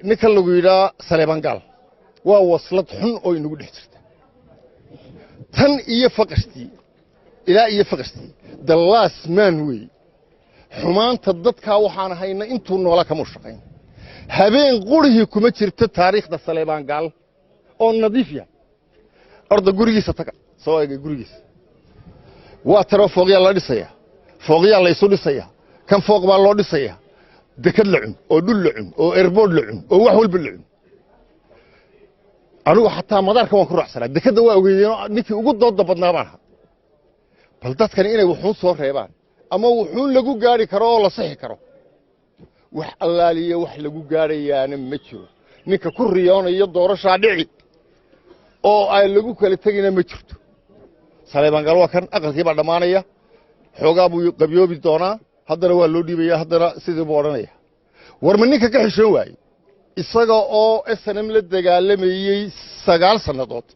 ninka lagu yidhaa Saleebaan Gaal waa waslad xun oo inagu dhex jirta tan iyo faqastii ilaa iyo faqastii the last man way xumaanta dadka waxaan hayna intuu noola kama shaqeyn habeen qurihii kuma jirto taariikhda Saleebaan Gaal oo nadiif yahay arda gurigiisa taga soo eegay gurigiisa waa taro fooqya la dhisaya fooqya la isu dhisaya kan fooq baa loo dhisaya dekad la cun oo dhul la cun oo airport la cun oo wax walba la cun anigu xataa madaarka waan ku raacsanaa dekada waa ogeeyeen ninkii ugu dooda badnaa baan bal dadkani inay wuxuu soo reebaan ama wuxuu lagu gaari karo oo la saxi karo wax allaaliye wax lagu gaarayaana ma jiro ninka ku riyoonayo doorasho dhici oo ay lagu kala tagina ma jirto Saleebaan Gaal waa kan aqalkii baa dhamaanaya xoogaa buu qabyoobi doonaa haddana waa loo dhiibaya haddana sidii buu oranaya war ma ninka ka xishoon waayay isaga oo SNM la dagaalamayay 9 sanadood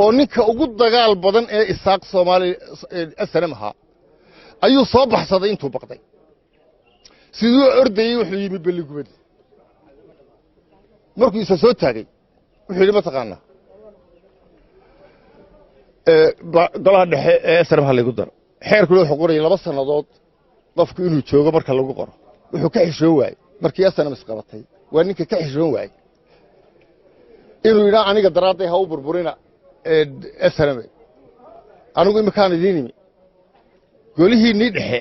oo ninka ugu dagaal badan ee isaaq Soomaali SNM ha ayuu soo baxsaday intuu baqday sidoo ordayay wuxuu yimid Beligubad markuu isa soo taagay wuxuu yiri ma taqaana golaha dhexe ee SNM ha lagu daro xeerku wuxuu qoray 2 sanadood qofku inuu joogo marka lagu qoro wuxuu ka xishoon waayay markii SNM isqabatay waa ninka ka xishoon waayay inuu yiraahdo aniga daraaday ha u burburina SNM anigu imkaan idinimi golihii ni dhexe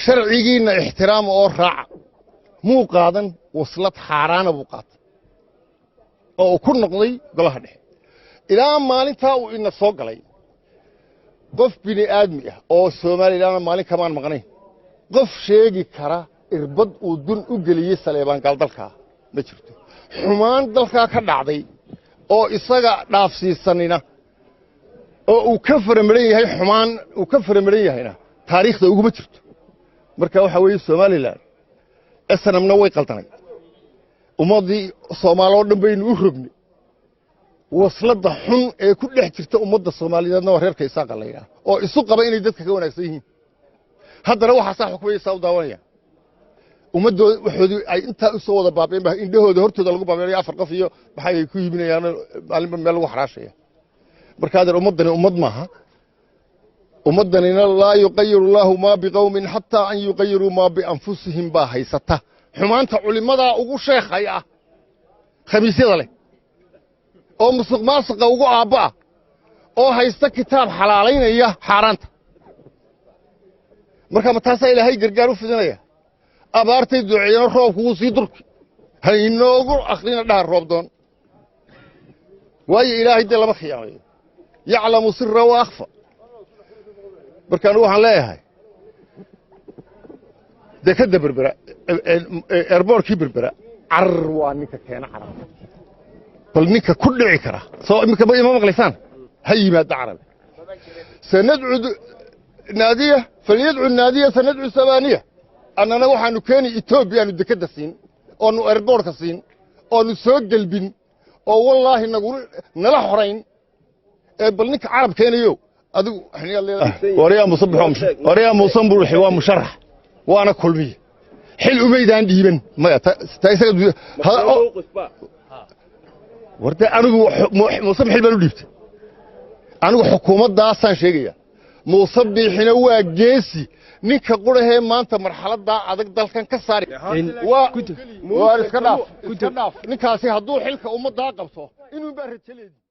sharcigiina ixtiraam oo raaca muu qaadan waslad xaaraana buu qaatay oo ku noqday golaha dhexe ilaa maalinta uu ina soo galay qof bini aadmi ah oo Soomaaliland maalin kamaan maqnay qof sheegi kara irbad uu dun u galiyay Saleebaan Gaal dalka ma jirto xumaan dalka ka dhacday oo isaga dhaafsiisanina oo uu ka faramaran yahay xumaan uu ka faramaran yahayna taariikhda ugu ma jirto marka waxa weeye Soomaaliland SNMna way qaldanay ummadii Soomaaliyeed dhan baynu u rognay waslada xun ee ku dhex jirta ummadda Soomaaliyeedna waa reerka isaaq la yiraahdo oo isu qaba inay dadka ka wanaagsan yihiin haddana waxa sax xukumaysa u daawanaya ummadooda waxoodii ay inta u soo wada baabeen baa indhahooda hortooda lagu baabeeyo afar qof iyo maxay ku yiminayaan maalinba meel lagu xaraashaya marka adeer ummadani ummad maaha ummadanina laa yuqayyiru Allahu ma biqawmin hatta an yuqayyiru ma bi anfusihim ba haysata xumaanta culimada ugu sheekhay ah khamiisyada leh oo musuqmaasuqa ugu aabba oo haysta kitaab xalaaleynaya xaaraanta marka ma taas Ilaahay gargaar u fidinaya abaartay duceeyeen roobku uu sii durki haynoogu akhrina dhaar roob doon waayo Ilaahay de lama khiyaamayo yaclamu sirra wa akhfa markaan waxaan leeyahay dekada berbera airportkii berbera carwaa ninka keena carab bal ninka ku dhici kara soo imika ma maqlaysaan hayimaad carab sanadcu naadiya falyadcu naadiya sanadcu sabaniya annana waxaanu keeni Ethiopia aanu dekada siin oo nu airportka siin oo nu soo galbin oo wallahi nagu nala xoreyn ee bal ninka carab keenayo adigu xiniya leedahay wariya musabbuh waa musharax waana kulmiye xil umeydaan dhiiban ma taysaga warta anigu musabbiix baan u dhiibtay anigu xukuumaddaasaan sheegaya musabbiixina waa geesi ninka qurahe maanta marxaladda adag dalkan ka saari waa iska dhaaf ninkaasi hadduu xilka ummadda qabto inuu baa rajaleeyay